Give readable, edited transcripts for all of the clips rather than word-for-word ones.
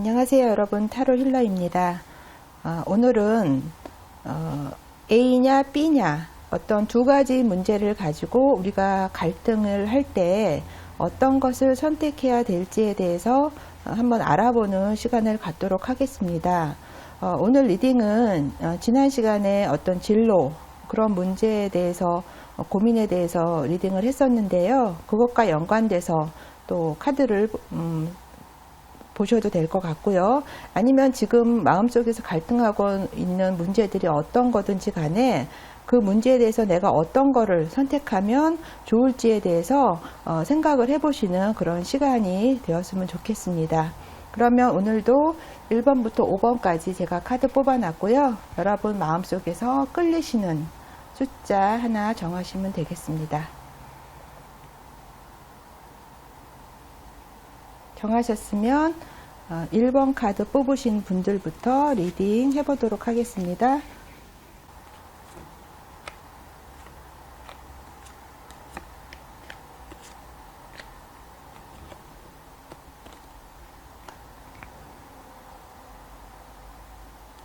안녕하세요 여러분, 타로 힐러입니다. 오늘은 A냐 B냐 어떤 두 가지 문제를 가지고 우리가 갈등을 할 때 어떤 것을 선택해야 될지에 대해서 한번 알아보는 시간을 갖도록 하겠습니다. 오늘 리딩은 지난 시간에 어떤 진로 그런 문제에 대해서 고민에 대해서 리딩을 했었는데요. 그것과 연관돼서 또 카드를 보셔도 될 것 같고요. 아니면 지금 마음속에서 갈등하고 있는 문제들이 어떤 거든지 간에 그 문제에 대해서 내가 어떤 거를 선택하면 좋을지에 대해서 생각을 해보시는 그런 시간이 되었으면 좋겠습니다. 그러면 오늘도 1번부터 5번까지 제가 카드 뽑아놨고요. 여러분 마음속에서 끌리시는 숫자 하나 정하시면 되겠습니다. 정하셨으면 1번 카드 뽑으신 분들부터 리딩 해보도록 하겠습니다.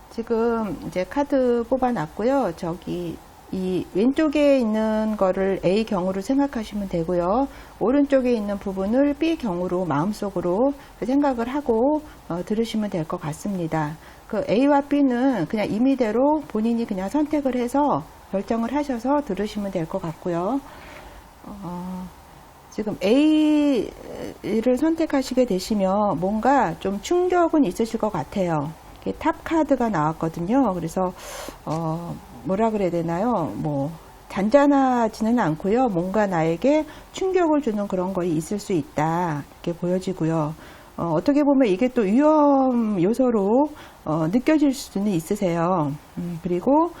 지금 이제 카드 뽑아놨고요. 저기 이 왼쪽에 있는 거를 A 경우로 생각하시면 되고요. 오른쪽에 있는 부분을 B 경우로 마음속으로 생각을 하고 들으시면 될 것 같습니다. 그 A와 B는 그냥 임의대로 본인이 그냥 선택을 해서 결정을 하셔서 들으시면 될 것 같고요. 지금 A를 선택하시게 되시면 뭔가 좀 충격은 있으실 것 같아요. 탑 카드가 나왔거든요. 그래서 뭐라 그래야 되나요? 뭐 잔잔하지는 않고요. 뭔가 나에게 충격을 주는 그런 것이 있을 수 있다 이렇게 보여지고요. 어떻게 보면 이게 또 위험 요소로 느껴질 수는 있으세요. 그리고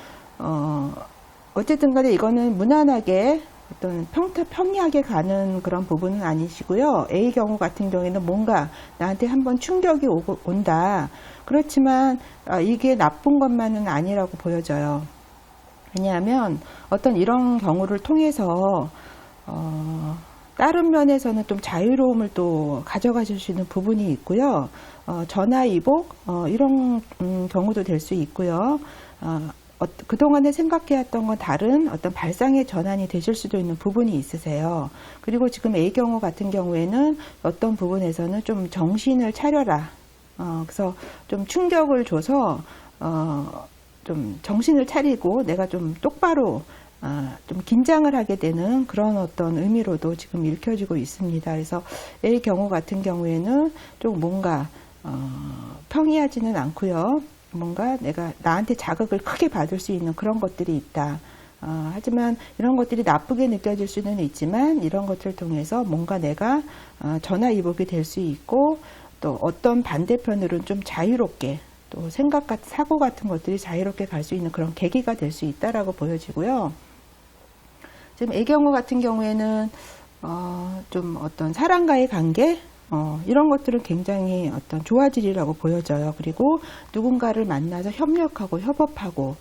어쨌든 간에 이거는 무난하게 어떤 평이하게 가는 그런 부분은 아니시고요. A 경우 같은 경우에는 뭔가 나한테 한번 충격이 온다. 그렇지만 이게 나쁜 것만은 아니라고 보여져요. 왜냐하면 어떤 이런 경우를 통해서 다른 면에서는 좀 자유로움을 또 가져가실 수 있는 부분이 있고요. 전화위복 이런 경우도 될 수 있고요. 그동안에 생각해왔던 건 다른 어떤 발상의 전환이 되실 수도 있는 부분이 있으세요. 그리고 지금 A 경우 같은 경우에는 어떤 부분에서는 좀 정신을 차려라. 그래서 좀 충격을 줘서 좀 정신을 차리고 내가 좀 똑바로 좀 긴장을 하게 되는 그런 어떤 의미로도 지금 읽혀지고 있습니다. 그래서 A 경우 같은 경우에는 좀 뭔가 평이하지는 않고요. 뭔가 내가 나한테 자극을 크게 받을 수 있는 그런 것들이 있다. 하지만 이런 것들이 나쁘게 느껴질 수는 있지만 이런 것들을 통해서 뭔가 내가 전화위복이 될 수 있고 또 어떤 반대편으로는 좀 자유롭게 또 사고 같은 것들이 자유롭게 갈 수 있는 그런 계기가 될 수 있다라고 보여지고요. 지금 A 경우 같은 경우에는 좀 어떤 사람과의 관계 이런 것들은 굉장히 어떤 좋아지리라고 보여져요. 그리고 누군가를 만나서 협력하고 협업하고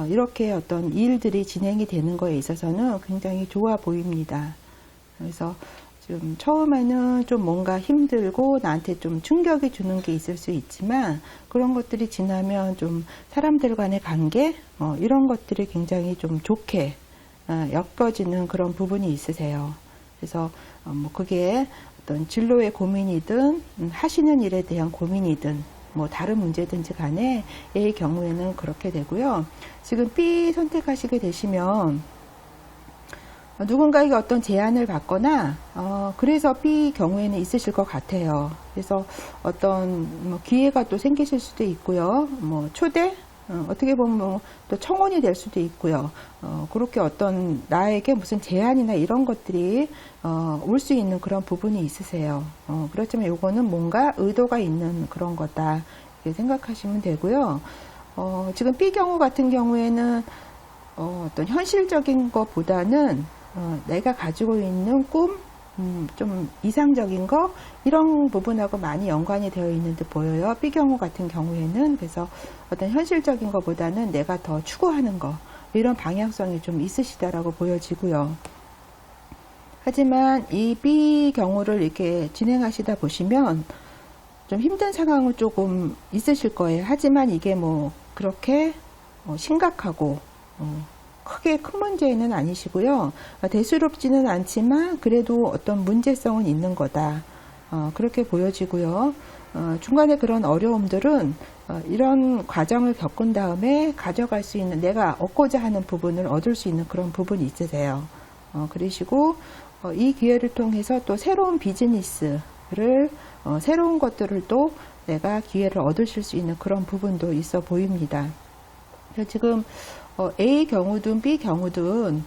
이렇게 어떤 일들이 진행이 되는 거에 있어서는 굉장히 좋아 보입니다. 그래서 좀 처음에는 좀 뭔가 힘들고 나한테 좀 충격이 주는 게 있을 수 있지만 그런 것들이 지나면 좀 사람들 간의 관계 이런 것들이 굉장히 좀 좋게 엮여지는 그런 부분이 있으세요. 그래서 뭐 그게 어떤 진로의 고민이든 하시는 일에 대한 고민이든 뭐 다른 문제든지 간에 A의 경우에는 그렇게 되고요. 지금 B 선택하시게 되시면 누군가에게 어떤 제안을 받거나 그래서 B 경우에는 있으실 것 같아요. 그래서 어떤 뭐 기회가 또 생기실 수도 있고요. 뭐 초대 어떻게 보면 또 청혼이 될 수도 있고요. 그렇게 어떤 나에게 무슨 제안이나 이런 것들이 올 수 있는 그런 부분이 있으세요. 그렇지만 요거는 뭔가 의도가 있는 그런 거다 이렇게 생각하시면 되고요. 지금 B 경우 같은 경우에는 어떤 현실적인 것보다는 내가 가지고 있는 꿈, 좀 이상적인 거 이런 부분하고 많이 연관이 되어 있는 듯 보여요. B 경우 같은 경우에는. 그래서 어떤 현실적인 것보다는 내가 더 추구하는 거 이런 방향성이 좀 있으시다라고 보여지고요. 하지만 이 B 경우를 이렇게 진행하시다 보시면 좀 힘든 상황은 조금 있으실 거예요. 하지만 이게 뭐 그렇게 심각하고 크게 큰 문제는 아니시고요. 대수롭지는 않지만 그래도 어떤 문제성은 있는 거다. 그렇게 보여지고요. 중간에 그런 어려움들은 이런 과정을 겪은 다음에 가져갈 수 있는, 내가 얻고자 하는 부분을 얻을 수 있는 그런 부분이 있으세요. 그러시고 이 기회를 통해서 또 새로운 비즈니스를 새로운 것들을 또 내가 기회를 얻으실 수 있는 그런 부분도 있어 보입니다. 지금 A 경우든 B 경우든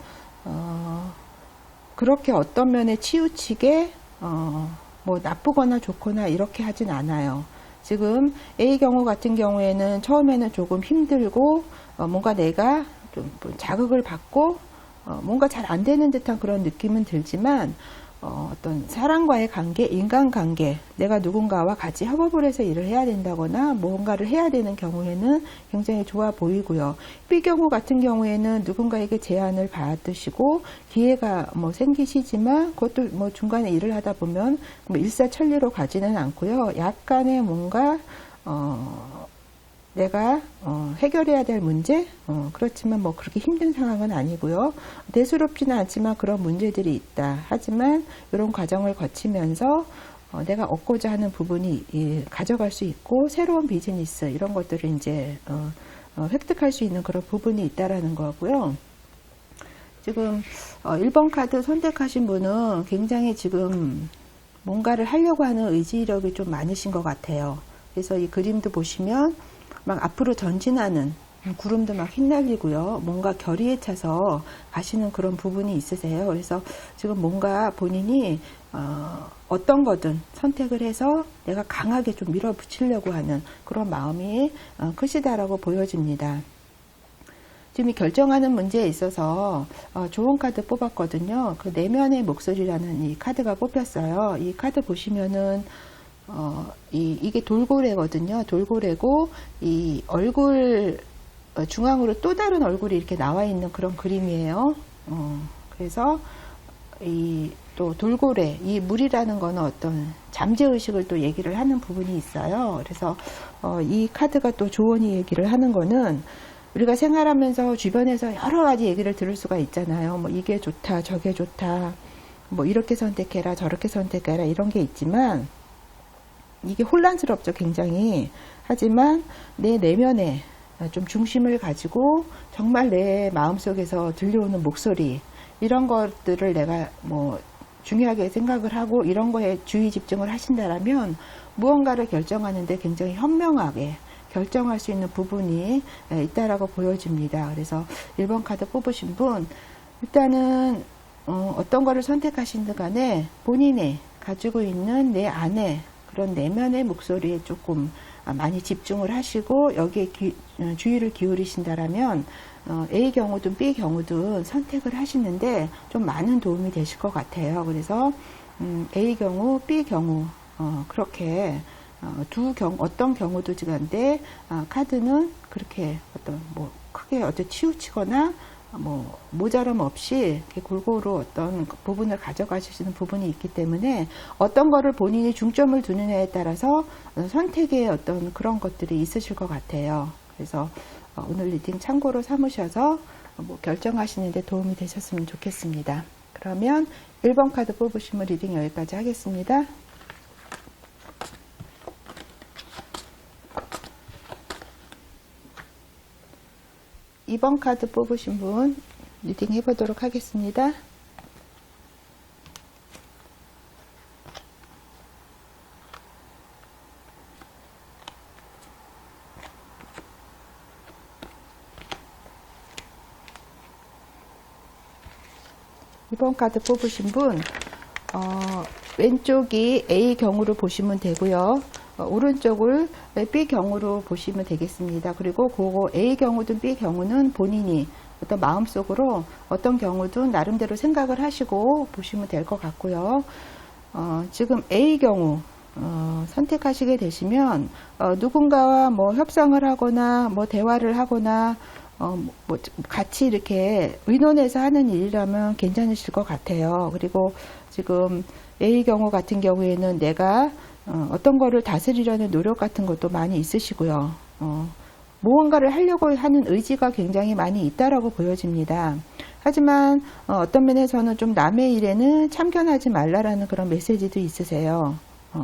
그렇게 어떤 면에 치우치게 뭐 나쁘거나 좋거나 이렇게 하진 않아요. 지금 A 경우 같은 경우에는 처음에는 조금 힘들고 뭔가 내가 좀 자극을 받고 뭔가 잘 안 되는 듯한 그런 느낌은 들지만 어떤 사람과의 관계, 인간관계, 내가 누군가와 같이 협업을 해서 일을 해야 된다거나 뭔가를 해야 되는 경우에는 굉장히 좋아 보이고요. B 경우 같은 경우에는 누군가에게 제안을 받으시고 기회가 뭐 생기시지만 그것도 뭐 중간에 일을 하다 보면 뭐 일사천리로 가지는 않고요. 약간의 뭔가 내가 해결해야 될 문제, 그렇지만 뭐 그렇게 힘든 상황은 아니고요. 대수롭지는 않지만 그런 문제들이 있다. 하지만 이런 과정을 거치면서 내가 얻고자 하는 부분이 가져갈 수 있고 새로운 비즈니스 이런 것들을 이제 획득할 수 있는 그런 부분이 있다라는 거고요. 지금 1번 카드 선택하신 분은 굉장히 지금 뭔가를 하려고 하는 의지력이 좀 많으신 것 같아요. 그래서 이 그림도 보시면 막 앞으로 전진하는, 구름도 막 휘날리고요. 뭔가 결의에 차서 가시는 그런 부분이 있으세요. 그래서 지금 뭔가 본인이 어떤 거든 선택을 해서 내가 강하게 좀 밀어붙이려고 하는 그런 마음이 크시다라고 보여집니다. 지금 이 결정하는 문제에 있어서 좋은 카드 뽑았거든요. 그 내면의 목소리라는 이 카드가 뽑혔어요. 이 카드 보시면은 이게 돌고래거든요. 돌고래고, 이 얼굴 중앙으로 또 다른 얼굴이 이렇게 나와 있는 그런 그림이에요. 그래서 또 돌고래, 이 물이라는 거는 어떤 잠재의식을 또 얘기를 하는 부분이 있어요. 그래서 이 카드가 또 조언이 얘기를 하는 거는 우리가 생활하면서 주변에서 여러 가지 얘기를 들을 수가 있잖아요. 뭐 이게 좋다, 저게 좋다, 뭐 이렇게 선택해라, 저렇게 선택해라 이런 게 있지만 이게 혼란스럽죠, 굉장히. 하지만 내 내면에 좀 중심을 가지고 정말 내 마음속에서 들려오는 목소리, 이런 것들을 내가 뭐 중요하게 생각을 하고 이런 거에 주의 집중을 하신다라면 무언가를 결정하는데 굉장히 현명하게 결정할 수 있는 부분이 있다라고 보여집니다. 그래서 1번 카드 뽑으신 분, 일단은 어떤 거를 선택하시든 간에 본인이 가지고 있는 내 안에 그런 내면의 목소리에 조금 많이 집중을 하시고 여기에 주의를 기울이신다라면 A 경우든 B 경우든 선택을 하시는데 좀 많은 도움이 되실 것 같아요. 그래서 A 경우, B 경우 그렇게 어떤 경우도 지간데 카드는 그렇게 어떤 뭐 크게 치우치거나 뭐 모자람 없이 이렇게 골고루 어떤 부분을 가져가시는 부분이 있기 때문에 어떤 거를 본인이 중점을 두느냐에 따라서 선택의 어떤 그런 것들이 있으실 것 같아요. 그래서 오늘 리딩 참고로 삼으셔서 뭐 결정하시는 데 도움이 되셨으면 좋겠습니다. 그러면 1번 카드 뽑으시면 리딩 여기까지 하겠습니다. 2번 카드 뽑으신 분 리딩 해보도록 하겠습니다. 이번 카드 뽑으신 분 왼쪽이 A 경우로 보시면 되고요. 오른쪽을 B 경우로 보시면 되겠습니다. 그리고 그거 A 경우든 B 경우는 본인이 어떤 마음속으로 어떤 경우든 나름대로 생각을 하시고 보시면 될 것 같고요. 지금 A 경우 선택하시게 되시면 누군가와 뭐 협상을 하거나 뭐 대화를 하거나 뭐 같이 이렇게 의논해서 하는 일이라면 괜찮으실 것 같아요. 그리고 지금 A 경우 같은 경우에는 내가 어떤 거를 다스리려는 노력 같은 것도 많이 있으시고요. 무언가를 하려고 하는 의지가 굉장히 많이 있다라고 보여집니다. 하지만 어떤 면에서는 좀 남의 일에는 참견하지 말라라는 그런 메시지도 있으세요.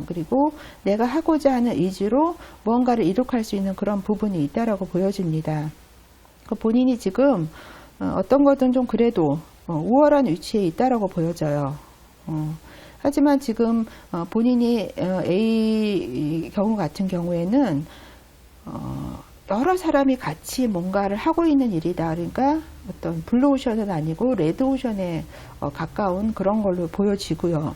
그리고 내가 하고자 하는 의지로 무언가를 이룩할 수 있는 그런 부분이 있다라고 보여집니다. 본인이 지금 어떤 것든 좀 그래도 우월한 위치에 있다라고 보여져요. 하지만 지금 본인이 A 경우 같은 경우에는 여러 사람이 같이 뭔가를 하고 있는 일이다. 그러니까 어떤 블루오션은 아니고 레드오션에 가까운 그런 걸로 보여지고요.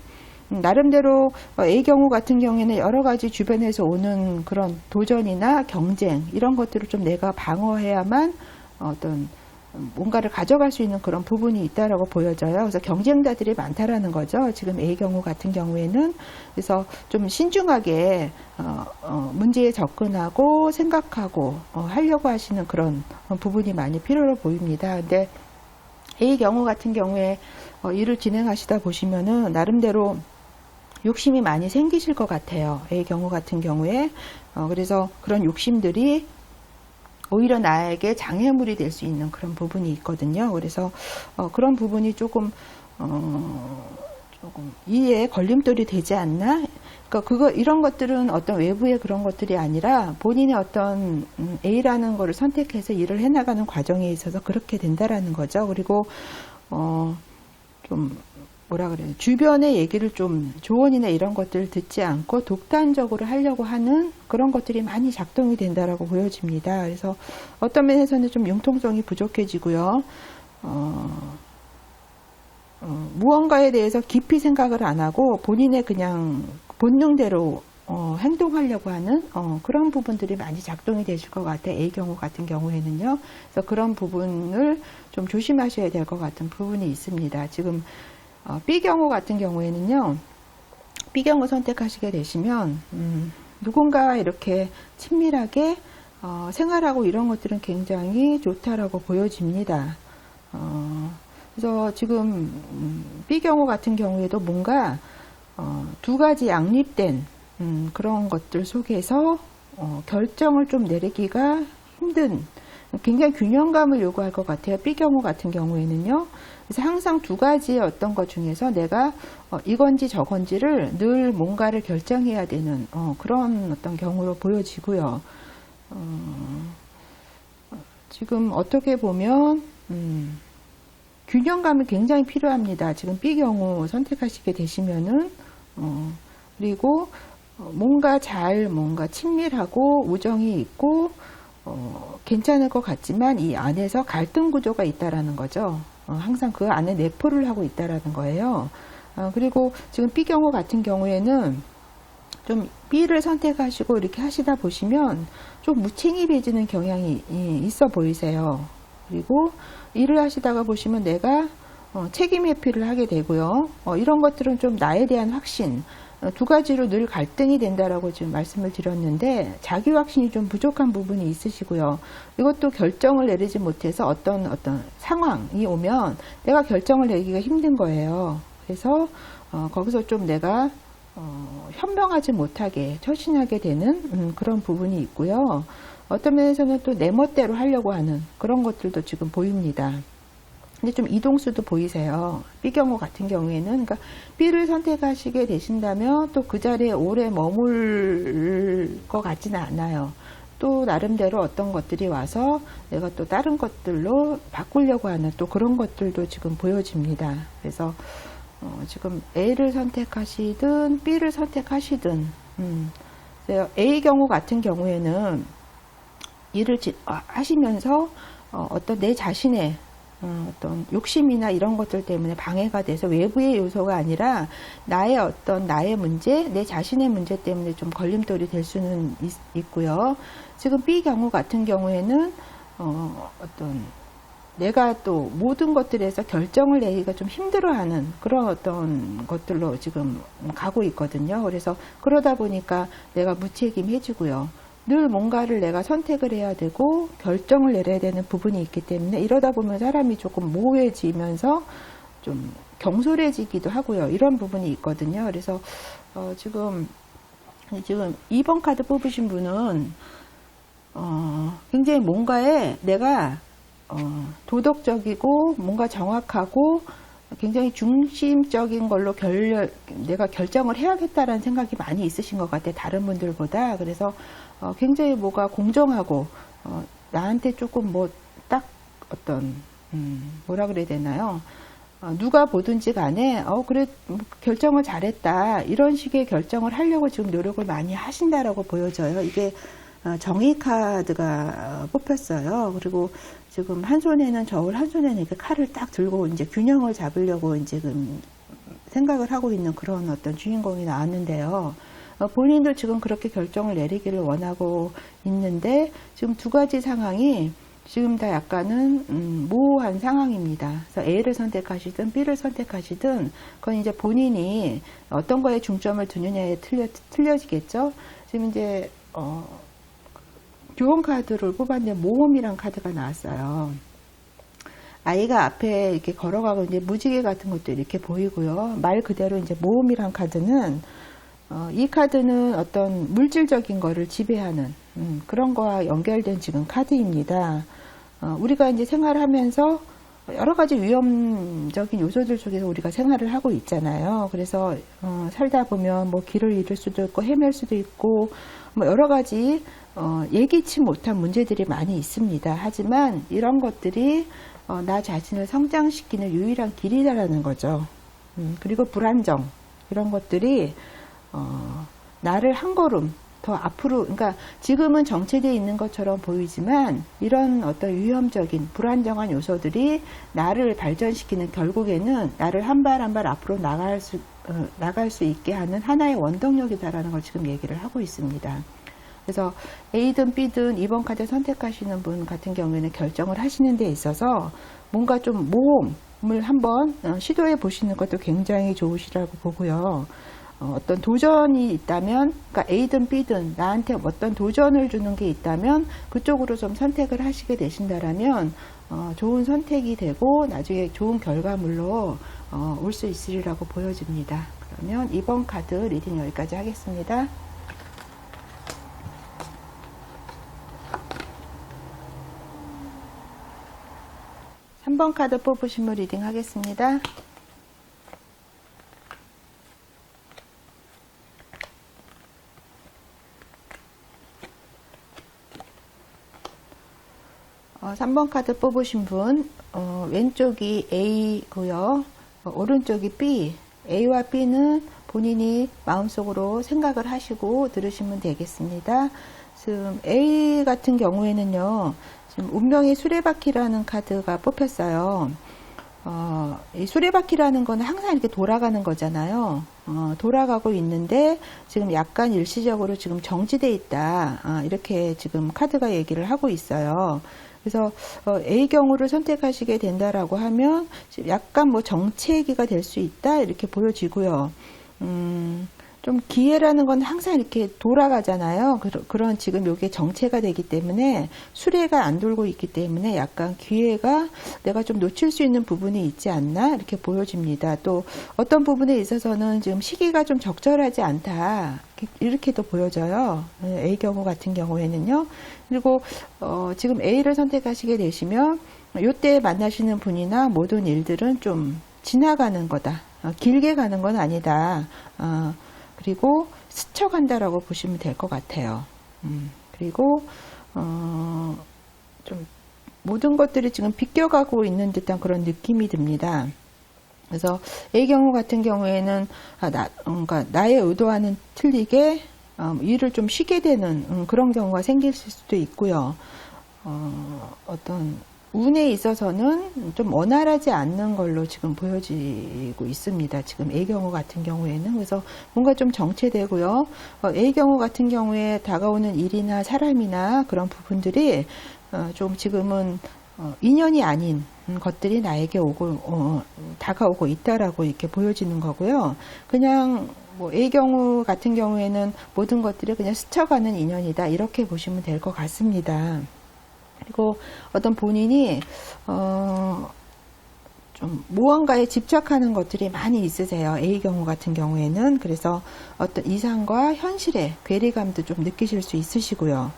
나름대로 A 경우 같은 경우에는 여러 가지 주변에서 오는 그런 도전이나 경쟁 이런 것들을 좀 내가 방어해야만 어떤 뭔가를 가져갈 수 있는 그런 부분이 있다라고 보여져요. 그래서 경쟁자들이 많다라는 거죠. 지금 A 경우 같은 경우에는. 그래서 좀 신중하게 문제에 접근하고 생각하고 하려고 하시는 그런 부분이 많이 필요로 보입니다. 근데 A 경우 같은 경우에 일을 진행하시다 보시면은 나름대로 욕심이 많이 생기실 것 같아요. A 경우 같은 경우에. 그래서 그런 욕심들이 오히려 나에게 장애물이 될 수 있는 그런 부분이 있거든요. 그래서 그런 부분이 조금 이해에 걸림돌이 되지 않나? 그러니까 이런 것들은 어떤 외부의 그런 것들이 아니라 본인의 어떤 A라는 거를 선택해서 일을 해나가는 과정에 있어서 그렇게 된다라는 거죠. 그리고 좀 뭐라 그래요? 주변의 얘기를 좀 조언이나 이런 것들을 듣지 않고 독단적으로 하려고 하는 그런 것들이 많이 작동이 된다라고 보여집니다. 그래서 어떤 면에서는 좀 융통성이 부족해지고요. 무언가에 대해서 깊이 생각을 안 하고 본인의 그냥 본능대로 행동하려고 하는 그런 부분들이 많이 작동이 되실 것 같아요. A 경우 같은 경우에는요. 그래서 그런 부분을 좀 조심하셔야 될 것 같은 부분이 있습니다. 지금 B 경우 같은 경우에는요, B 경우 선택하시게 되시면 누군가 이렇게 친밀하게 생활하고 이런 것들은 굉장히 좋다라고 보여집니다. 그래서 지금 B 경우 같은 경우에도 뭔가 두 가지 양립된 그런 것들 속에서 결정을 좀 내리기가 힘든 굉장히 균형감을 요구할 것 같아요. B 경우 같은 경우에는요. 그래서 항상 두 가지의 어떤 것 중에서 내가 이건지 저건지를 늘 뭔가를 결정해야 되는 그런 어떤 경우로 보여지고요. 지금 어떻게 보면 균형감이 굉장히 필요합니다. 지금 B 경우 선택하시게 되시면은 그리고 뭔가 친밀하고 우정이 있고 괜찮을 것 같지만 이 안에서 갈등 구조가 있다라는 거죠. 항상 그 안에 내포를 하고 있다라는 거예요. 그리고 지금 B 경우 같은 경우에는 좀 B를 선택하시고 이렇게 하시다 보시면 좀 무책임해지는 경향이 있어 보이세요. 그리고 일을 하시다가 보시면 내가 책임 회피를 하게 되고요. 이런 것들은 좀 나에 대한 확신, 두 가지로 늘 갈등이 된다라고 지금 말씀을 드렸는데 자기 확신이 좀 부족한 부분이 있으시고요. 이것도 결정을 내리지 못해서 어떤 상황이 오면 내가 결정을 내기가 힘든 거예요. 그래서 거기서 좀 내가 현명하지 못하게 처신하게 되는 그런 부분이 있고요. 어떤 면에서는 또 내 멋대로 하려고 하는 그런 것들도 지금 보입니다. 근데 좀 이동수도 보이세요. B 경우 같은 경우에는 그러니까 B를 선택하시게 되신다면 또 그 자리에 오래 머물 것 같지는 않아요. 또 나름대로 어떤 것들이 와서 내가 또 다른 것들로 바꾸려고 하는 또 그런 것들도 지금 보여집니다. 그래서 지금 A를 선택하시든 B를 선택하시든 A 경우 같은 경우에는 일을 하시면서 어떤 내 자신의 어떤 욕심이나 이런 것들 때문에 방해가 돼서 외부의 요소가 아니라 나의 문제, 내 자신의 문제 때문에 좀 걸림돌이 될 수는 있고요. 지금 B 경우 같은 경우에는 어떤 내가 또 모든 것들에서 결정을 내기가 좀 힘들어하는 그런 어떤 것들로 지금 가고 있거든요. 그래서 그러다 보니까 내가 무책임해지고요. 늘 뭔가를 내가 선택을 해야 되고 결정을 내려야 되는 부분이 있기 때문에 이러다 보면 사람이 조금 모호해지면서 좀 경솔해지기도 하고요. 이런 부분이 있거든요. 그래서 지금 지금 2번 카드 뽑으신 분은 굉장히 뭔가에 내가 도덕적이고 뭔가 정확하고 굉장히 중심적인 걸로 내가 결정을 해야겠다라는 생각이 많이 있으신 것 같아요. 다른 분들보다. 그래서 굉장히 뭐가 공정하고 나한테 조금 뭐 딱 어떤 뭐라 그래야 되나요? 누가 보든지 간에 그래 결정을 잘했다 이런 식의 결정을 하려고 지금 노력을 많이 하신다라고 보여져요. 이게 정의 카드가 뽑혔어요. 그리고 지금 한 손에는 저울, 한 손에는 이렇게 칼을 딱 들고 이제 균형을 잡으려고 이제 생각을 하고 있는 그런 어떤 주인공이 나왔는데요. 본인도 지금 그렇게 결정을 내리기를 원하고 있는데 지금 두 가지 상황이 지금 다 약간은 모호한 상황입니다. 그래서 A를 선택하시든 B를 선택하시든 그건 이제 본인이 어떤 거에 중점을 두느냐에 틀려지겠죠. 지금 이제 교원 카드를 뽑았는데 모험이란 카드가 나왔어요. 아이가 앞에 이렇게 걸어가고 이제 무지개 같은 것도 이렇게 보이고요. 말 그대로 이제 모험이란 카드는 이 카드는 어떤 물질적인 거를 지배하는 그런 거와 연결된 지금 카드입니다. 우리가 이제 생활하면서 여러 가지 위험적인 요소들 속에서 우리가 생활을 하고 있잖아요. 그래서 살다 보면 뭐 길을 잃을 수도 있고 헤맬 수도 있고 뭐 여러 가지 예기치 못한 문제들이 많이 있습니다. 하지만 이런 것들이 나 자신을 성장시키는 유일한 길이라는 거죠. 그리고 불안정 이런 것들이 나를 한 걸음 더 앞으로, 그러니까 지금은 정체되어 있는 것처럼 보이지만 이런 어떤 위험적인 불안정한 요소들이 나를 발전시키는, 결국에는 나를 한 발 한 발 앞으로 나갈 수 있게 하는 하나의 원동력이다라는 걸 지금 얘기를 하고 있습니다. 그래서 A든 B든 2번 카드 선택하시는 분 같은 경우에는 결정을 하시는 데 있어서 뭔가 좀 모험을 한번 시도해 보시는 것도 굉장히 좋으시라고 보고요. 어떤 도전이 있다면, 그러니까 A든 B든 나한테 어떤 도전을 주는 게 있다면 그쪽으로 좀 선택을 하시게 되신다라면 좋은 선택이 되고 나중에 좋은 결과물로 올 수 있으리라고 보여집니다. 그러면 2번 카드 리딩 여기까지 하겠습니다. 삼 번 카드 뽑으신 분 리딩 하겠습니다. 어, 3번 카드 뽑으신 분, 왼쪽이 A고요. 오른쪽이 B. A와 B는 본인이 마음속으로 생각을 하시고 들으시면 되겠습니다. 지금 A 같은 경우에는요, 지금 운명의 수레바퀴라는 카드가 뽑혔어요. 이 수레바퀴라는 거는 항상 이렇게 돌아가는 거잖아요. 돌아가고 있는데 지금 약간 일시적으로 지금 정지되어 있다. 이렇게 지금 카드가 얘기를 하고 있어요. 그래서 A 경우를 선택하시게 된다라고 하면 약간 뭐 정체기가 될 수 있다 이렇게 보여지고요. 좀 기회라는 건 항상 이렇게 돌아가잖아요. 그런 지금 이게 정체가 되기 때문에 수레가 안 돌고 있기 때문에 약간 기회가 내가 좀 놓칠 수 있는 부분이 있지 않나 이렇게 보여집니다. 또 어떤 부분에 있어서는 지금 시기가 좀 적절하지 않다 이렇게도 보여져요. A 경우 같은 경우에는요. 그리고 지금 A를 선택하시게 되시면 이때 만나시는 분이나 모든 일들은 좀 지나가는 거다. 길게 가는 건 아니다. 그리고 스쳐간다라고 보시면 될 것 같아요. 그리고 좀 모든 것들이 지금 비껴가고 있는 듯한 그런 느낌이 듭니다. 그래서 A 경우 같은 경우에는 그러니까 나의 의도와는 틀리게 일을 좀 쉬게 되는 그런 경우가 생길 수도 있고요. 어떤 운에 있어서는 좀 원활하지 않는 걸로 지금 보여지고 있습니다. 지금 A 경우 같은 경우에는. 그래서 뭔가 좀 정체되고요. A 경우 같은 경우에 다가오는 일이나 사람이나 그런 부분들이 좀 지금은 인연이 아닌 것들이 나에게 다가오고 있다라고 이렇게 보여지는 거고요. 그냥 뭐 A 경우 같은 경우에는 모든 것들이 그냥 스쳐가는 인연이다 이렇게 보시면 될 것 같습니다. 그리고 어떤 본인이 좀 무언가에 집착하는 것들이 많이 있으세요. A 경우 같은 경우에는. 그래서 어떤 이상과 현실의 괴리감도 좀 느끼실 수 있으시고요.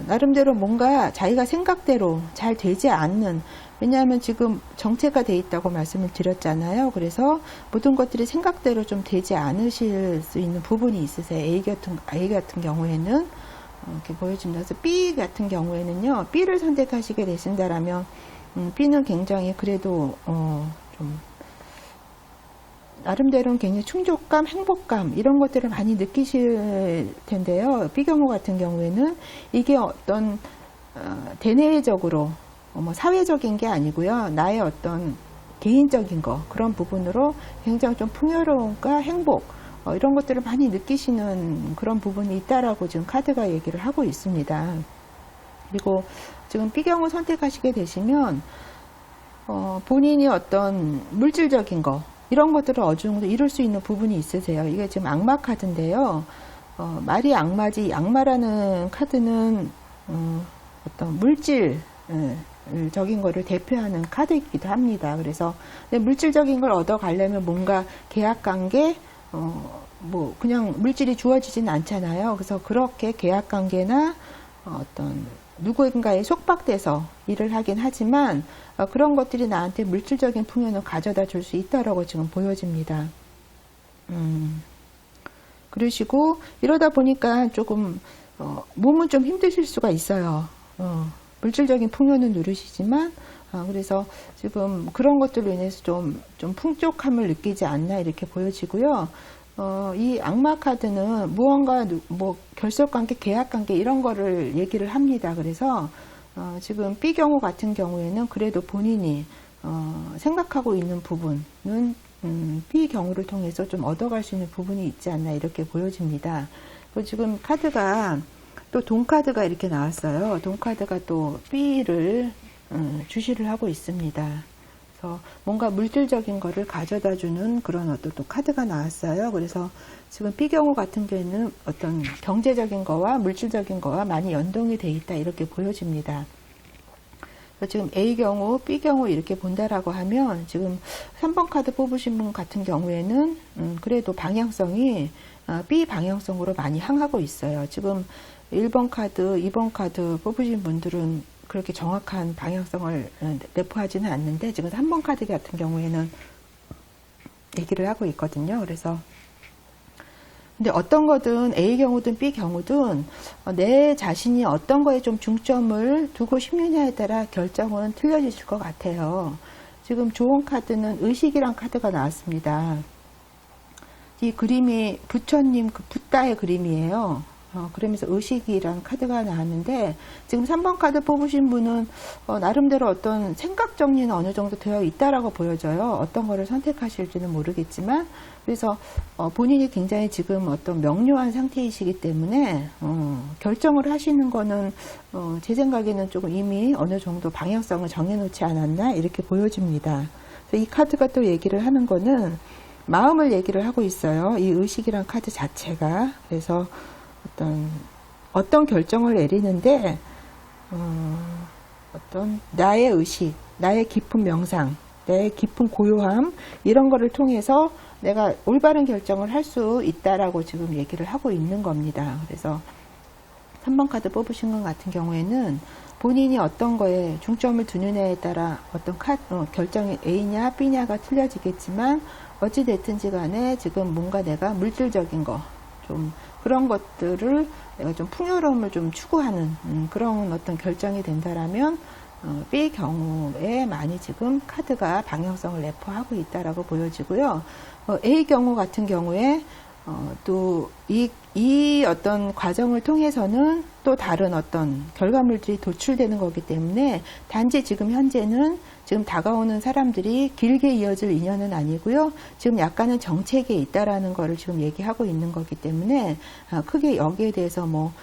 나름대로 뭔가 자기가 생각대로 잘 되지 않는, 왜냐하면 지금 정체가 돼 있다고 말씀을 드렸잖아요. 그래서 모든 것들이 생각대로 좀 되지 않으실 수 있는 부분이 있으세요. A 같은 경우에는. 이렇게 보여줍니다. 그래서 B 같은 경우에는요, B를 선택하시게 되신다라면, B는 굉장히 그래도, 좀, 나름대로는 굉장히 충족감, 행복감, 이런 것들을 많이 느끼실 텐데요. B 경우 같은 경우에는 이게 어떤, 대내적으로, 뭐 사회적인 게 아니고요. 나의 어떤 개인적인 거, 그런 부분으로 굉장히 좀 풍요로움과 행복, 이런 것들을 많이 느끼시는 그런 부분이 있다라고 지금 카드가 얘기를 하고 있습니다. 그리고 지금 B 경우 선택하시게 되시면, 본인이 어떤 물질적인 거, 이런 것들을 어느 정도 이룰 수 있는 부분이 있으세요. 이게 지금 악마 카드인데요. 말이 악마지, 악마라는 카드는, 어떤 물질, 적인 거를 대표하는 카드이기도 합니다. 그래서 물질적인 걸 얻어가려면 뭔가 계약관계, 뭐 그냥 물질이 주어지진 않잖아요. 그래서 그렇게 계약관계나 어떤 누구인가에 속박돼서 일을 하긴 하지만 그런 것들이 나한테 물질적인 풍요는 가져다 줄 수 있다라고 지금 보여집니다. 그러시고 이러다 보니까 조금 몸은 좀 힘드실 수가 있어요. 물질적인 풍요는 누르시지만 그래서 지금 그런 것들로 인해서 좀 풍족함을 느끼지 않나 이렇게 보여지고요. 이 악마 카드는 무언가 뭐 결속관계, 계약관계 이런 거를 얘기를 합니다. 그래서 지금 B 경우 같은 경우에는 그래도 본인이 생각하고 있는 부분은 B 경우를 통해서 좀 얻어갈 수 있는 부분이 있지 않나 이렇게 보여집니다. 그리고 지금 카드가 또 돈 카드가 이렇게 나왔어요. 돈 카드가 또 B를 주시를 하고 있습니다. 그래서 뭔가 물질적인 거를 가져다 주는 그런 어떤 또 카드가 나왔어요. 그래서 지금 B 경우 같은 경우에는 어떤 경제적인 거와 물질적인 거와 많이 연동이 돼 있다 이렇게 보여집니다. 그래서 지금 A 경우, B 경우 이렇게 본다라고 하면 지금 3번 카드 뽑으신 분 같은 경우에는 그래도 방향성이 B 방향성으로 많이 향하고 있어요. 지금 1번 카드, 2번 카드 뽑으신 분들은 그렇게 정확한 방향성을 내포하지는 않는데 지금 3번 카드 같은 경우에는 얘기를 하고 있거든요. 그래서 근데 어떤 거든 A 경우든 B 경우든 내 자신이 어떤 거에 좀 중점을 두고 싶느냐에 따라 결정은 틀려지실 것 같아요. 지금 좋은 카드는 의식이란 카드가 나왔습니다. 이 그림이 부처님 그 붓다의 그림이에요. 그러면서 의식이라는 카드가 나왔는데 지금 3번 카드 뽑으신 분은 나름대로 어떤 생각 정리는 어느 정도 되어 있다라고 보여져요. 어떤 거를 선택하실지는 모르겠지만 그래서 본인이 굉장히 지금 어떤 명료한 상태이시기 때문에 결정을 하시는 거는 제 생각에는 조금 이미 어느 정도 방향성을 정해놓지 않았나 이렇게 보여집니다. 그래서 이 카드가 또 얘기를 하는 거는 마음을 얘기를 하고 있어요. 이 의식이란 카드 자체가. 그래서 어떤 결정을 내리는데 어떤 나의 의식, 나의 깊은 명상, 나의 깊은 고요함 이런 거를 통해서 내가 올바른 결정을 할 수 있다라고 지금 얘기를 하고 있는 겁니다. 그래서 3번 카드 뽑으신 것 같은 경우에는 본인이 어떤 거에 중점을 두느냐에 따라 어떤 결정이 A냐 B냐가 틀려지겠지만 어찌 됐든지 간에 지금 뭔가 내가 물질적인 거 좀 그런 것들을 내가 좀 풍요로움을 좀 추구하는 그런 어떤 결정이 된다라면 B 경우에 많이 지금 카드가 방향성을 내포하고 있다라고 보여지고요. A 경우 같은 경우에 또 이 어떤 과정을 통해서는 또 다른 어떤 결과물들이 도출되는 거기 때문에 단지 지금 현재는 지금 다가오는 사람들이 길게 이어질 인연은 아니고요. 지금 약간은 정체기에 있다라는 거를 지금 얘기하고 있는 거기 때문에 크게 여기에 대해서 뭐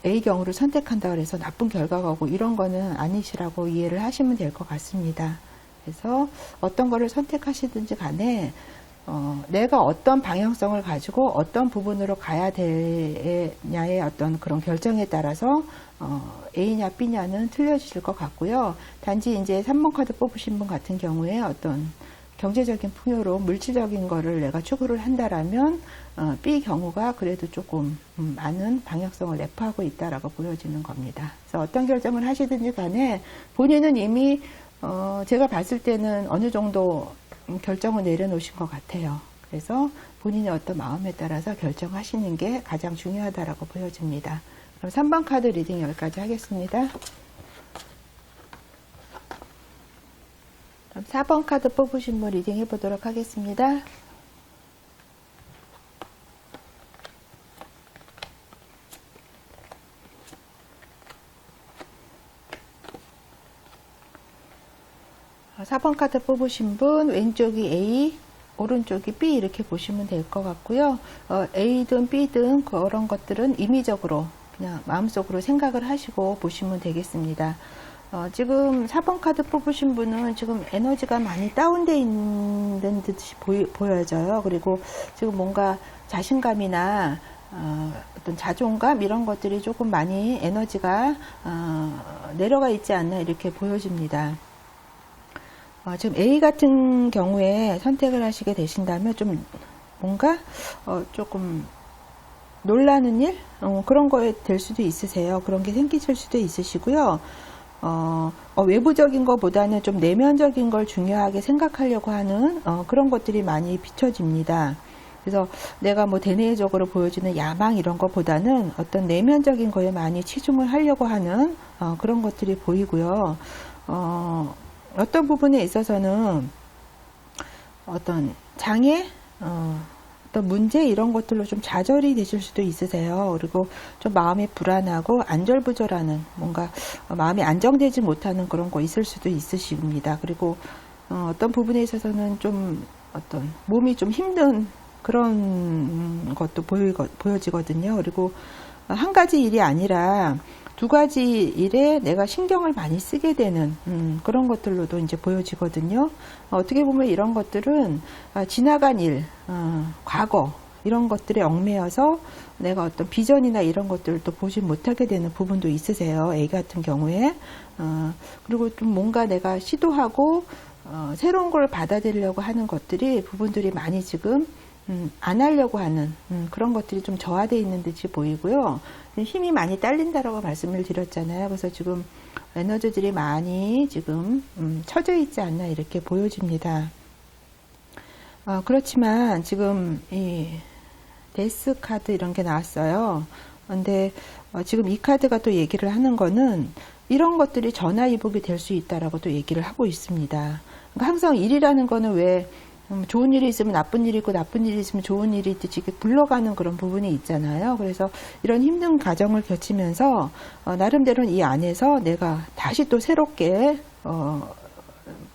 A 경우를 선택한다 그래서 나쁜 결과가 오고 이런 거는 아니시라고 이해를 하시면 될 것 같습니다. 그래서 어떤 거를 선택하시든지 간에 내가 어떤 방향성을 가지고 어떤 부분으로 가야 되냐의 어떤 그런 결정에 따라서 A냐 B냐는 틀려지실 것 같고요. 단지 이제 3번 카드 뽑으신 분 같은 경우에 어떤 경제적인 풍요로 물질적인 거를 내가 추구를 한다라면 B 경우가 그래도 조금 많은 방향성을 내포하고 있다라고 보여지는 겁니다. 그래서 어떤 결정을 하시든지 간에 본인은 이미 제가 봤을 때는 어느 정도 결정을 내려놓으신 것 같아요. 그래서 본인의 어떤 마음에 따라서 결정하시는 게 가장 중요하다라고 보여집니다. 그럼 3번 카드 리딩 여기까지 하겠습니다. 그럼 4번 카드 뽑으신 분 리딩 해보도록 하겠습니다. 어, 4번 카드 뽑으신 분 왼쪽이 A, 오른쪽이 B 이렇게 보시면 될 것 같고요. A든 B든 그런 것들은 임의적으로 그냥 마음속으로 생각을 하시고 보시면 되겠습니다. 지금 4번 카드 뽑으신 분은 지금 에너지가 많이 다운되어 있는 듯이 보여져요. 그리고 지금 뭔가 자신감이나 어떤 자존감 이런 것들이 조금 많이 에너지가 내려가 있지 않나 이렇게 보여집니다. 지금 A 같은 경우에 선택을 하시게 되신다면 좀 뭔가 조금 놀라는 일 그런 거에 될 수도 있으세요. 그런 게 생기실 수도 있으시고요. 외부적인 것보다는 좀 내면적인 걸 중요하게 생각하려고 하는 그런 것들이 많이 비춰집니다. 그래서 내가 뭐 대내적으로 보여지는 야망 이런 것보다는 어떤 내면적인 거에 많이 치중을 하려고 하는 그런 것들이 보이고요. 어떤 부분에 있어서는 어떤 장애, 어떤 문제 이런 것들로 좀 좌절이 되실 수도 있으세요. 그리고 좀 마음이 불안하고 안절부절하는 뭔가 마음이 안정되지 못하는 그런 거 있을 수도 있으십니다. 그리고 어떤 부분에 있어서는 좀 어떤 몸이 좀 힘든 그런 것도 보여지거든요. 그리고 한 가지 일이 아니라 두 가지 일에 내가 신경을 많이 쓰게 되는 그런 것들로도 이제 보여지거든요. 어떻게 보면 이런 것들은 지나간 일, 과거 이런 것들에 얽매여서 내가 어떤 비전이나 이런 것들을 또 보지 못하게 되는 부분도 있으세요. A 같은 경우에. 그리고 좀 뭔가 내가 시도하고 새로운 걸 받아들이려고 하는 것들이 부분들이 많이 지금 안 하려고 하는 그런 것들이 좀 저하되어 있는 듯이 보이고요. 힘이 많이 딸린다라고 말씀을 드렸잖아요. 그래서 지금 에너지들이 많이 지금 처져 있지 않나 이렇게 보여집니다. 그렇지만 지금 이 데스 카드 이런 게 나왔어요. 근데 지금 이 카드가 또 얘기를 하는 거는 이런 것들이 전화위복이 될 수 있다라고 또 얘기를 하고 있습니다. 그러니까 항상 일이라는 거는 왜 좋은 일이 있으면 나쁜 일이 있고 나쁜 일이 있으면 좋은 일이 있듯이 이렇게 굴러가는 그런 부분이 있잖아요. 그래서 이런 힘든 과정을 거치면서 나름대로는 이 안에서 내가 다시 또 새롭게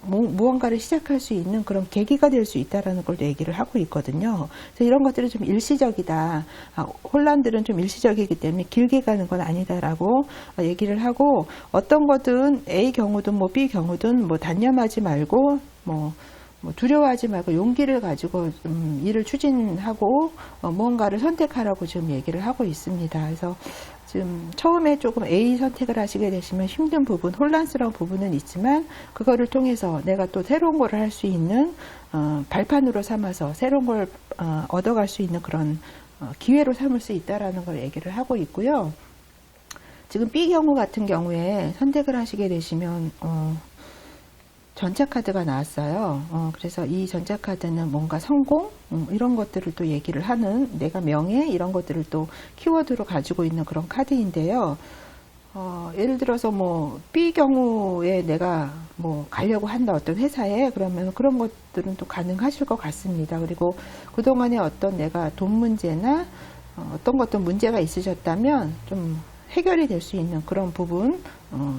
무언가를 시작할 수 있는 그런 계기가 될 수 있다라는 걸 얘기를 하고 있거든요. 그래서 이런 것들은 좀 일시적이다. 혼란들은 좀 일시적이기 때문에 길게 가는 건 아니다라고 얘기를 하고 어떤 거든 A 경우든 뭐 B 경우든 뭐 단념하지 말고 뭐 두려워하지 말고 용기를 가지고 일을 추진하고 무언가를 선택하라고 지금 얘기를 하고 있습니다. 그래서 지금 처음에 조금 A 선택을 하시게 되시면 힘든 부분, 혼란스러운 부분은 있지만 그거를 통해서 내가 또 새로운 걸 할 수 있는 발판으로 삼아서 새로운 걸 얻어갈 수 있는 그런 기회로 삼을 수 있다라는 걸 얘기를 하고 있고요. 지금 B 경우 같은 경우에 선택을 하시게 되시면 전차 카드가 나왔어요. 그래서 이 전차 카드는 뭔가 성공 이런 것들을 또 얘기를 하는 내가 명예 이런 것들을 또 키워드로 가지고 있는 그런 카드인데요. 예를 들어서 뭐 B 경우에 내가 뭐 가려고 한다 어떤 회사에 그러면 그런 것들은 또 가능하실 것 같습니다. 그리고 그동안에 어떤 내가 돈 문제나 어떤 것도 문제가 있으셨다면 좀 해결이 될 수 있는 그런 부분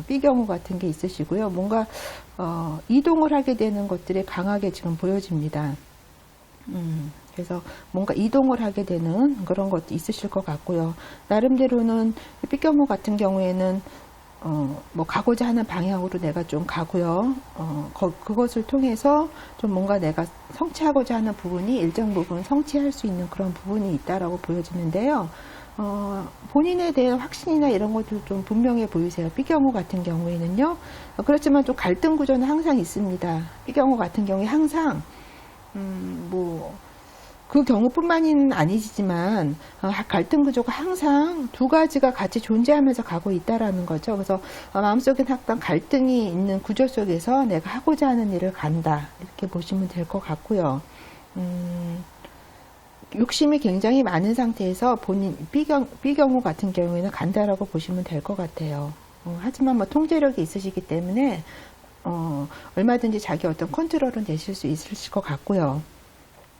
B 경우 같은 게 있으시고요. 뭔가 이동을 하게 되는 것들이 강하게 지금 보여집니다. 그래서 뭔가 이동을 하게 되는 그런 것도 있으실 것 같고요. 나름대로는 B 경우 같은 경우에는 뭐 가고자 하는 방향으로 내가 좀 가고요. 그것을 통해서 좀 뭔가 내가 성취하고자 하는 부분이 일정 부분 성취할 수 있는 그런 부분이 있다라고 보여지는데요. 본인에 대한 확신이나 이런 것들 좀 분명해 보이세요. B경우 같은 경우에는요. 그렇지만 좀 갈등 구조는 항상 있습니다. B경우 같은 경우에 항상 그 경우뿐만은 아니지만 갈등 구조가 항상 두 가지가 같이 존재하면서 가고 있다라는 거죠. 그래서 마음속에 항상 갈등이 있는 구조 속에서 내가 하고자 하는 일을 간다 이렇게 보시면 될 것 같고요. 욕심이 굉장히 많은 상태에서 본인 B경우 같은 경우에는 간다라고 보시면 될 것 같아요. 하지만 뭐 통제력이 있으시기 때문에 얼마든지 자기 어떤 컨트롤은 되실 수 있으실 것 같고요.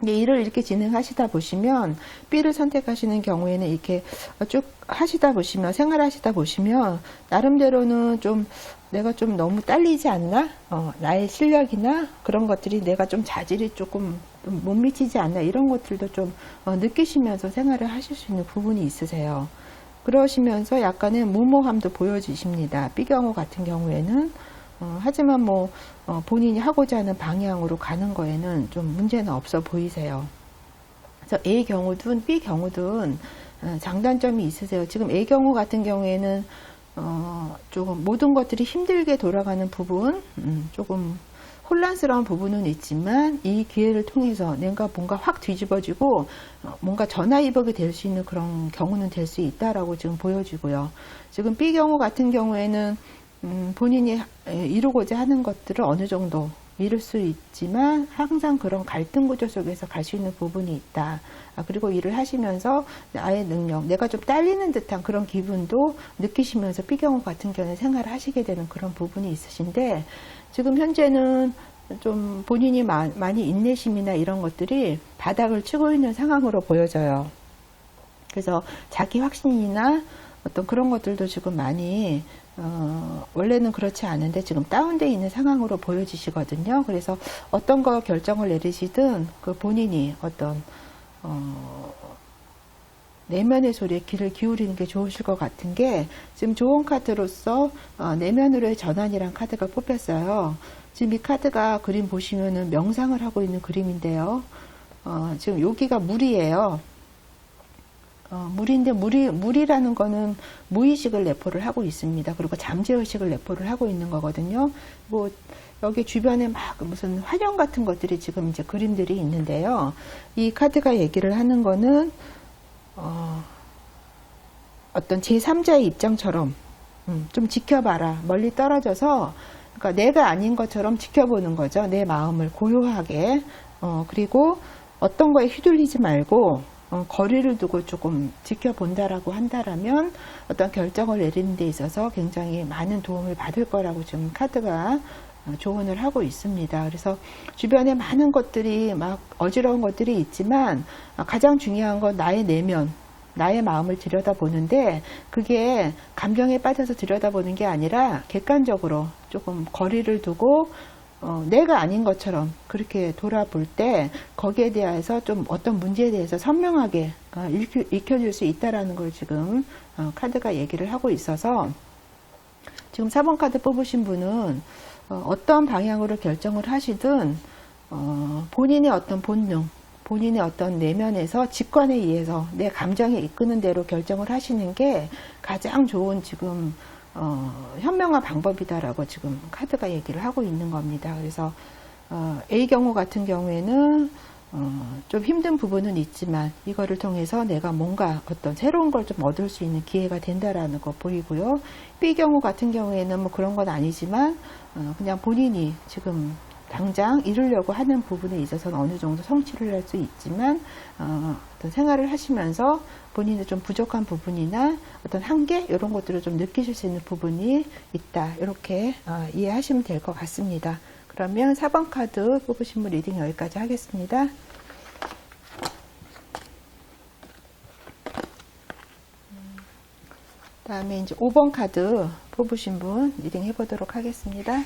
일을 이렇게 진행하시다 보시면 B를 선택하시는 경우에는 이렇게 쭉 하시다 보시면 생활하시다 보시면 나름대로는 좀 내가 좀 너무 딸리지 않나? 나의 실력이나 그런 것들이 내가 좀 자질이 조금 못 미치지 않나? 이런 것들도 좀 느끼시면서 생활을 하실 수 있는 부분이 있으세요. 그러시면서 약간의 무모함도 보여지십니다. B경우 같은 경우에는 하지만 뭐 본인이 하고자 하는 방향으로 가는 거에는 좀 문제는 없어 보이세요. 그래서 A 경우든 B 경우든 장단점이 있으세요. 지금 A 경우 같은 경우에는 조금 모든 것들이 힘들게 돌아가는 부분, 조금 혼란스러운 부분은 있지만 이 기회를 통해서 내가 뭔가 확 뒤집어지고 뭔가 전화위복이 될 수 있는 그런 경우는 될 수 있다라고 지금 보여지고요. 지금 B 경우 같은 경우에는 본인이 이루고자 하는 것들을 어느 정도 이룰 수 있지만 항상 그런 갈등 구조 속에서 갈 수 있는 부분이 있다. 그리고 일을 하시면서 나의 능력, 내가 좀 딸리는 듯한 그런 기분도 느끼시면서 B경우 같은 경우에 생활을 하시게 되는 그런 부분이 있으신데 지금 현재는 좀 본인이 많이 인내심이나 이런 것들이 바닥을 치고 있는 상황으로 보여져요. 그래서 자기 확신이나 어떤 그런 것들도 지금 많이 원래는 그렇지 않은데 지금 다운되어 있는 상황으로 보여지시거든요. 그래서 어떤 거 결정을 내리시든 그 본인이 어떤 내면의 소리에 귀를 기울이는 게 좋으실 것 같은 게 지금 좋은 카드로서 내면으로의 전환이란 카드가 뽑혔어요. 지금 이 카드가 그림 보시면은 명상을 하고 있는 그림인데요. 지금 여기가 물이에요. 물인데 물이라는 거는 무의식을 내포를 하고 있습니다. 그리고 잠재의식을 내포를 하고 있는 거거든요. 뭐 여기 주변에 막 무슨 화령 같은 것들이 지금 이제 그림들이 있는데요. 이 카드가 얘기를 하는 거는 어떤 제3자의 입장처럼 좀 지켜봐라. 멀리 떨어져서 그러니까 내가 아닌 것처럼 지켜보는 거죠. 내 마음을 고요하게 그리고 어떤 거에 휘둘리지 말고 거리를 두고 조금 지켜본다라고 한다라면 어떤 결정을 내리는 데 있어서 굉장히 많은 도움을 받을 거라고 지금 카드가 조언을 하고 있습니다. 그래서 주변에 많은 것들이 막 어지러운 것들이 있지만 가장 중요한 건 나의 내면, 나의 마음을 들여다보는데 그게 감정에 빠져서 들여다보는 게 아니라 객관적으로 조금 거리를 두고 내가 아닌 것처럼 그렇게 돌아볼 때 거기에 대해서 좀 어떤 문제에 대해서 선명하게 익혀질 수 있다라는 걸 지금 카드가 얘기를 하고 있어서 지금 4번 카드 뽑으신 분은 어떤 방향으로 결정을 하시든 본인의 어떤 본능, 본인의 어떤 내면에서 직관에 의해서 내 감정에 이끄는 대로 결정을 하시는 게 가장 좋은 지금 현명한 방법이다라고 지금 카드가 얘기를 하고 있는 겁니다. 그래서 A 경우 같은 경우에는 좀 힘든 부분은 있지만 이거를 통해서 내가 뭔가 어떤 새로운 걸 좀 얻을 수 있는 기회가 된다라는 거 보이고요. B 경우 같은 경우에는 뭐 그런 건 아니지만 그냥 본인이 지금 당장 이루려고 하는 부분에 있어서는 어느 정도 성취를 할 수 있지만 어떤 생활을 하시면서 본인의 좀 부족한 부분이나 어떤 한계 이런 것들을 좀 느끼실 수 있는 부분이 있다. 이렇게 이해하시면 될 것 같습니다. 그러면 4번 카드 뽑으신 분 리딩 여기까지 하겠습니다. 다음에 이제 5번 카드 뽑으신 분 리딩 해보도록 하겠습니다.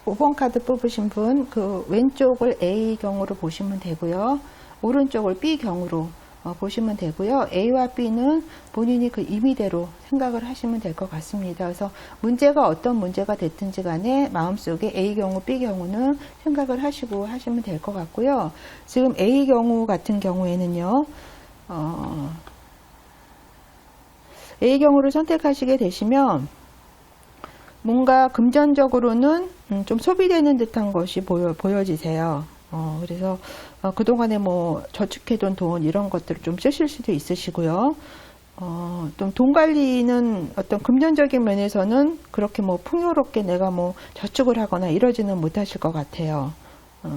5번 카드 뽑으신 분, 그 왼쪽을 A 경우로 보시면 되고요. 오른쪽을 B 경우로 보시면 되고요. A와 B는 본인이 그 임의대로 생각을 하시면 될 것 같습니다. 그래서 문제가 어떤 문제가 됐든지 간에 마음속에 A 경우, B 경우는 생각을 하시고 하시면 될 것 같고요. 지금 A 경우 같은 경우에는요, A 경우를 선택하시게 되시면 뭔가 금전적으로는 좀 소비되는 듯한 것이 보여지세요. 그래서 그동안에 뭐 저축해둔 돈 이런 것들을 좀 쓰실 수도 있으시고요. 좀 돈 관리는 어떤 금전적인 면에서는 그렇게 뭐 풍요롭게 내가 뭐 저축을 하거나 이러지는 못하실 것 같아요.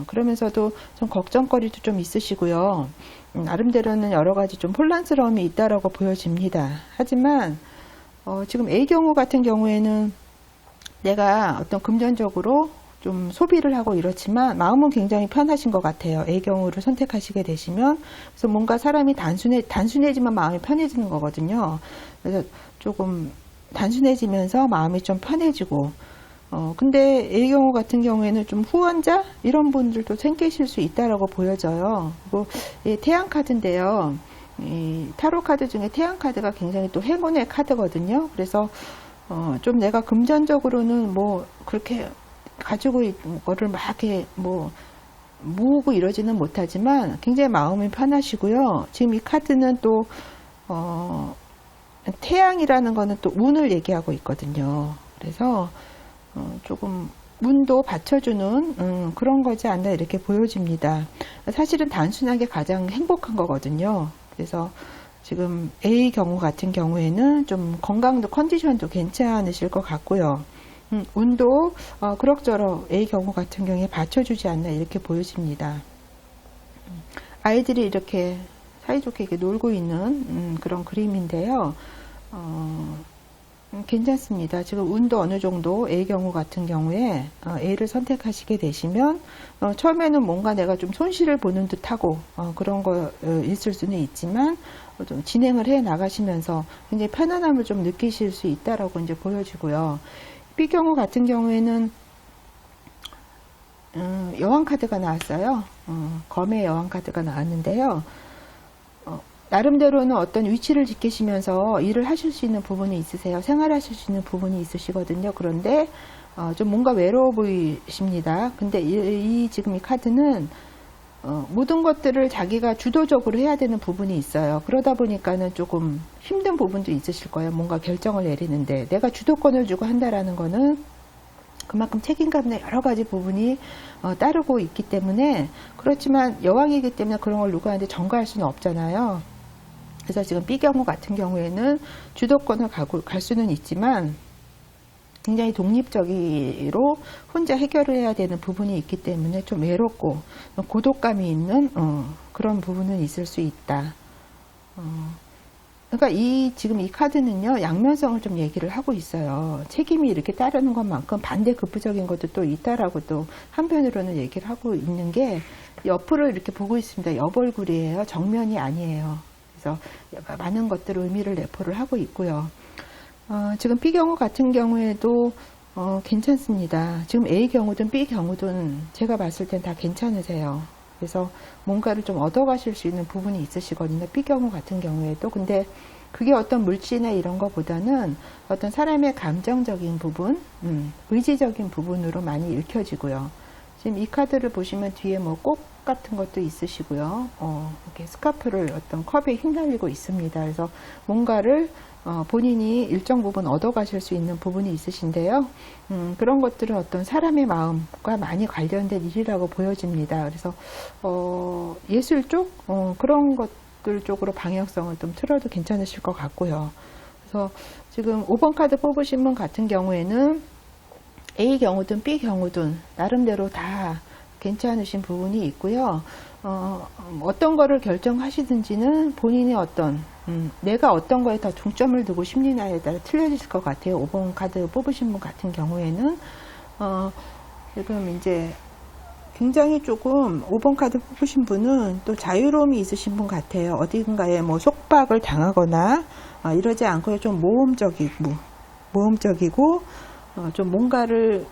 그러면서도 좀 걱정거리도 좀 있으시고요. 나름대로는 여러 가지 좀 혼란스러움이 있다라고 보여집니다. 하지만 지금 A 경우 같은 경우에는 내가 어떤 금전적으로 좀 소비를 하고 이렇지만 마음은 굉장히 편하신 것 같아요. A 경우를 선택하시게 되시면. 그래서 뭔가 사람이 단순해지면 마음이 편해지는 거거든요. 그래서 조금 단순해지면서 마음이 좀 편해지고, 근데 A 경우 같은 경우에는 좀 후원자? 이런 분들도 생기실 수 있다라고 보여져요. 그리고 태양 카드인데요. 이 타로 카드 중에 태양 카드가 굉장히 또 행운의 카드거든요. 그래서 좀 내가 금전적으로는 뭐 그렇게 가지고 있는 거를 막 이렇게 뭐 모으고 이러지는 못하지만 굉장히 마음이 편하시고요. 지금 이 카드는 또 태양이라는 거는 또 운을 얘기하고 있거든요. 그래서 조금 운도 받쳐주는 그런 거지 않나 이렇게 보여집니다. 사실은 단순하게 가장 행복한 거거든요. 그래서 지금 A 경우 같은 경우에는 좀 건강도 컨디션도 괜찮으실 것 같고요. 운도 그럭저럭 A 경우 같은 경우에 받쳐주지 않나 이렇게 보여집니다. 아이들이 이렇게 사이좋게 이렇게 놀고 있는 그런 그림인데요. 괜찮습니다. 지금 운도 어느 정도 A 경우 같은 경우에 A를 선택하시게 되시면 처음에는 뭔가 내가 좀 손실을 보는 듯하고 그런 거 있을 수는 있지만 좀 진행을 해 나가시면서 굉장히 편안함을 좀 느끼실 수 있다라고 이제 보여지고요. B 경우 같은 경우에는 여왕 카드가 나왔어요. 검의 여왕 카드가 나왔는데요. 나름대로는 어떤 위치를 지키시면서 일을 하실 수 있는 부분이 있으세요. 생활하실 수 있는 부분이 있으시거든요. 그런데 좀 뭔가 외로워 보이십니다. 근데 지금 이 카드는 모든 것들을 자기가 주도적으로 해야 되는 부분이 있어요. 그러다 보니까는 조금 힘든 부분도 있으실 거예요. 뭔가 결정을 내리는데 내가 주도권을 주고 한다라는 거는 그만큼 책임감의 여러 가지 부분이 따르고 있기 때문에, 그렇지만 여왕이기 때문에 그런 걸 누구한테 전가할 수는 없잖아요. 그래서 지금 B 경우 같은 경우에는 주도권을 갈 수는 있지만 굉장히 독립적으로 혼자 해결을 해야 되는 부분이 있기 때문에 좀 외롭고 고독감이 있는 그런 부분은 있을 수 있다. 그러니까 지금 이 카드는요, 양면성을 좀 얘기를 하고 있어요. 책임이 이렇게 따르는 것만큼 반대급부적인 것도 또 있다라고 또 한편으로는 얘기를 하고 있는 게, 옆으로 이렇게 보고 있습니다. 옆얼굴이에요. 정면이 아니에요. 그래서 많은 것들을 의미를 내포를 하고 있고요. 지금 B 경우 같은 경우에도 괜찮습니다. 지금 A 경우든 B 경우든 제가 봤을 땐 다 괜찮으세요. 그래서 뭔가를 좀 얻어가실 수 있는 부분이 있으시거든요. B 경우 같은 경우에도. 근데 그게 어떤 물질이나 이런 것보다는 어떤 사람의 감정적인 부분, 의지적인 부분으로 많이 읽혀지고요. 지금 이 카드를 보시면 뒤에 뭐 꽃 같은 것도 있으시고요. 이렇게 스카프를 어떤 컵에 휘날리고 있습니다. 그래서 뭔가를 본인이 일정 부분 얻어가실 수 있는 부분이 있으신데요. 그런 것들은 어떤 사람의 마음과 많이 관련된 일이라고 보여집니다. 그래서 예술 쪽 그런 것들 쪽으로 방향성을 좀 틀어도 괜찮으실 것 같고요. 그래서 지금 5번 카드 뽑으신 분 같은 경우에는 A 경우든 B 경우든 나름대로 다 괜찮으신 부분이 있고요. 어떤 거를 결정하시든지는 본인의 어떤 내가 어떤 거에 더 중점을 두고 심리나에 따라 틀려질 것 같아요. 5번 카드 뽑으신 분 같은 경우에는 지금 이제 굉장히 조금 5번 카드 뽑으신 분은 또 자유로움이 있으신 분 같아요. 어딘가에 뭐 속박을 당하거나 이러지 않고 좀 모험적이고 좀 뭔가를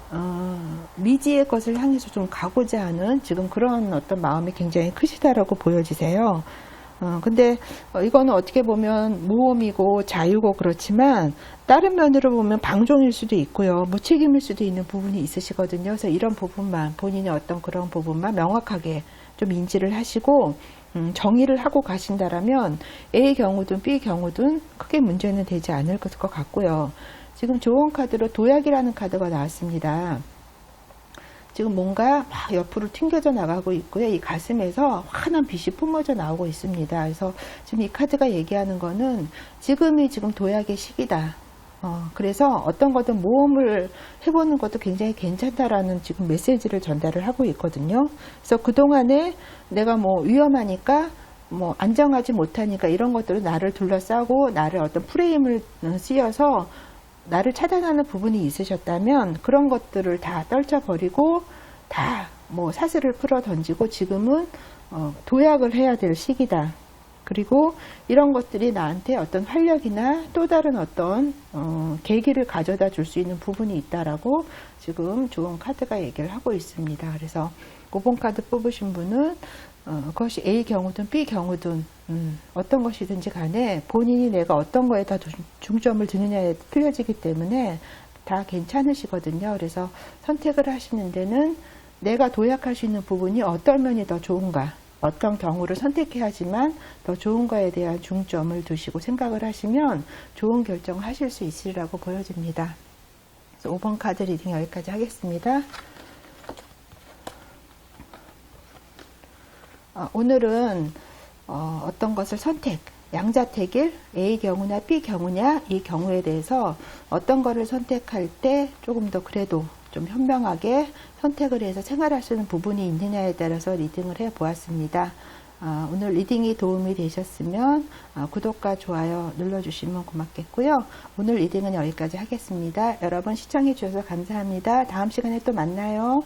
미지의 것을 향해서 좀 가고자 하는 지금 그런 어떤 마음이 굉장히 크시다라고 보여지세요. 근데 이거는 어떻게 보면 모험이고 자유고 그렇지만 다른 면으로 보면 방종일 수도 있고요. 무책임일 수도 있는 부분이 있으시거든요. 그래서 이런 부분만 본인의 어떤 그런 부분만 명확하게 좀 인지를 하시고 정의를 하고 가신다라면 A의 경우든 B의 경우든 크게 문제는 되지 않을 것 같고요. 지금 좋은 카드로 도약이라는 카드가 나왔습니다. 지금 뭔가 막 옆으로 튕겨져 나가고 있고요. 이 가슴에서 환한 빛이 뿜어져 나오고 있습니다. 그래서 지금 이 카드가 얘기하는 거는 지금이 지금 도약의 시기다. 그래서 어떤 거든 모험을 해보는 것도 굉장히 괜찮다라는 지금 메시지를 전달을 하고 있거든요. 그래서 그동안에 내가 뭐 위험하니까 뭐 안정하지 못하니까 이런 것들을 나를 둘러싸고 나를 어떤 프레임을 씌워서 나를 차단하는 부분이 있으셨다면 그런 것들을 다 떨쳐버리고 다 뭐 사슬을 풀어 던지고 지금은 도약을 해야 될 시기다. 그리고 이런 것들이 나한테 어떤 활력이나 또 다른 어떤 계기를 가져다 줄 수 있는 부분이 있다라고 지금 좋은 카드가 얘기를 하고 있습니다. 그래서 5번 카드 뽑으신 분은 그것이 A 경우든 B 경우든 어떤 것이든지 간에 본인이 내가 어떤 거에 다 중점을 두느냐에 틀려지기 때문에 다 괜찮으시거든요. 그래서 선택을 하시는 데는 내가 도약할 수 있는 부분이 어떤 면이 더 좋은가, 어떤 경우를 선택해야지만 더 좋은 거에 대한 중점을 두시고 생각을 하시면 좋은 결정을 하실 수 있으리라고 보여집니다. 그래서 5번 카드 리딩 여기까지 하겠습니다. 오늘은 어떤 것을 선택, 양자택일, A 경우나 B 경우냐 이 경우에 대해서 어떤 거를 선택할 때 조금 더 그래도 좀 현명하게 선택을 해서 생활할 수 있는 부분이 있느냐에 따라서 리딩을 해 보았습니다. 오늘 리딩이 도움이 되셨으면 구독과 좋아요 눌러주시면 고맙겠고요. 오늘 리딩은 여기까지 하겠습니다. 여러분 시청해 주셔서 감사합니다. 다음 시간에 또 만나요.